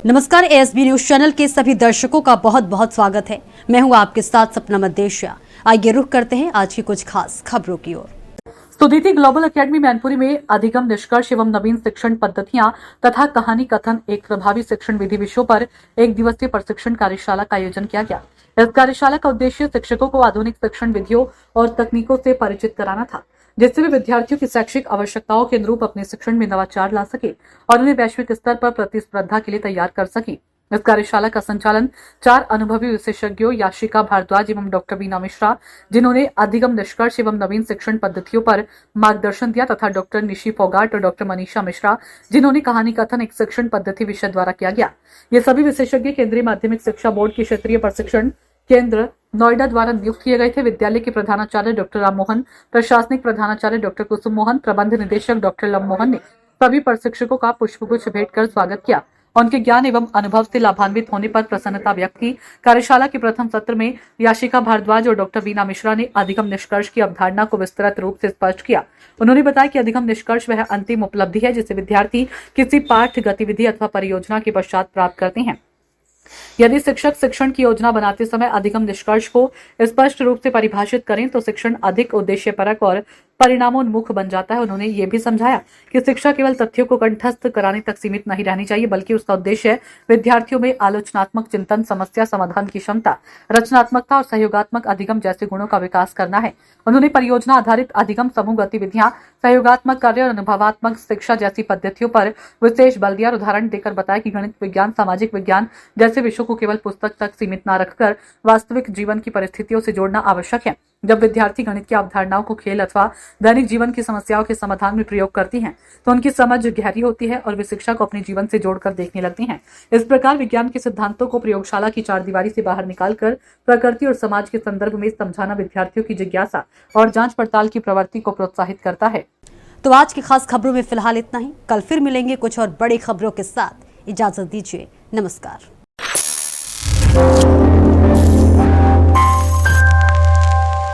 नमस्कार, ASB news channel के सभी दर्शकों का बहुत बहुत स्वागत है। मैं हूं आपके साथ सपना मदेशिया। आइए रुख करते हैं आज की कुछ खास खबरों की ओर। सुदीति ग्लोबल एकेडमी मैनपुरी में अधिगम निष्कर्ष एवं नवीन शिक्षण पद्धतियां तथा कहानी कथन एक प्रभावी शिक्षण विधि विषयों पर एक दिवसीय प्रशिक्षण कार्यशाला का आयोजन किया गया। इस कार्यशाला का उद्देश्य शिक्षकों को आधुनिक शिक्षण विधियों और तकनीकों से परिचित कराना था, जिससे वे विद्यार्थियों की शैक्षिक आवश्यकताओं के अनुरूप अपने शिक्षण में नवाचार ला सके और उन्हें वैश्विक स्तर पर प्रतिस्पर्धा के लिए तैयार कर सके। इस कार्यशाला का संचालन 4 अनुभवी विशेषज्ञों याशिका भारद्वाज एवं डॉक्टर बीना मिश्रा, जिन्होंने अधिगम निष्कर्ष एवं नवीन शिक्षण पद्धतियों पर मार्गदर्शन दिया, तथा डॉक्टर निशी फोगाट और डॉक्टर मनीषा मिश्रा, जिन्होंने कहानी कथन एक शिक्षण पद्धति विषय द्वारा किया गया। ये सभी विशेषज्ञ केंद्रीय माध्यमिक शिक्षा बोर्ड के क्षेत्रीय प्रशिक्षण केंद्र नोएडा द्वारा नियुक्त किए गए थे। विद्यालय के प्रधानाचार्य डॉक्टर राम मोहन, प्रशासनिक प्रधानाचार्य डॉक्टर कुसुम मोहन, प्रबंध निदेशक डॉक्टर लम मोहन ने सभी प्रशिक्षकों का पुष्पगुच्छ भेंट कर स्वागत किया। उनके ज्ञान एवं अनुभव से लाभान्वित होने पर प्रसन्नता व्यक्त की। कार्यशाला के प्रथम सत्र में याशिका भारद्वाज और डॉक्टर बीना मिश्रा ने अधिगम निष्कर्ष की अवधारणा को विस्तृत रूप से स्पष्ट किया। उन्होंने बताया कि अधिगम निष्कर्ष वह अंतिम उपलब्धि है जिसे विद्यार्थी किसी पाठ, गतिविधि अथवा परियोजना के पश्चात प्राप्त करते हैं। यदि शिक्षक शिक्षण की योजना बनाते समय अधिगम निष्कर्ष को स्पष्ट रूप से परिभाषित करें तो शिक्षण अधिक उद्देश्यपरक और परिणामोन्मुख बन जाता है। उन्होंने ये भी समझाया कि शिक्षा केवल तथ्यों को कंठस्थ कराने तक सीमित नहीं रहनी चाहिए, बल्कि उसका उद्देश्य विद्यार्थियों में आलोचनात्मक चिंतन, समस्या समाधान की क्षमता, रचनात्मकता और सहयोगात्मक अधिगम जैसे गुणों का विकास करना है। उन्होंने परियोजना आधारित अधिगम, समूह गतिविधियां, सहयोगात्मक कार्य और अनुभवात्मक शिक्षा जैसी पद्धतियों पर विशेष बल दिया और उदाहरण देकर बताया कि गणित विज्ञान, सामाजिक विज्ञान जैसे विषयों को केवल पुस्तक तक सीमित न रखकर वास्तविक जीवन की परिस्थितियों से जोड़ना आवश्यक है। जब विद्यार्थी गणित की अवधारणाओं को खेल अथवा दैनिक जीवन की समस्याओं के समाधान में प्रयोग करती हैं, तो उनकी समझ गहरी होती है और वे शिक्षा को अपने जीवन से जोड़कर देखने लगती हैं। इस प्रकार विज्ञान के सिद्धांतों को प्रयोगशाला की चारदीवारी से बाहर निकालकर प्रकृति और समाज के संदर्भ में समझाना विद्यार्थियों की जिज्ञासा और जांच पड़ताल की प्रवृत्ति को प्रोत्साहित करता है। तो आज की खास खबरों में फिलहाल इतना ही। कल फिर मिलेंगे कुछ और बड़ी खबरों के साथ। इजाजत दीजिए। नमस्कार।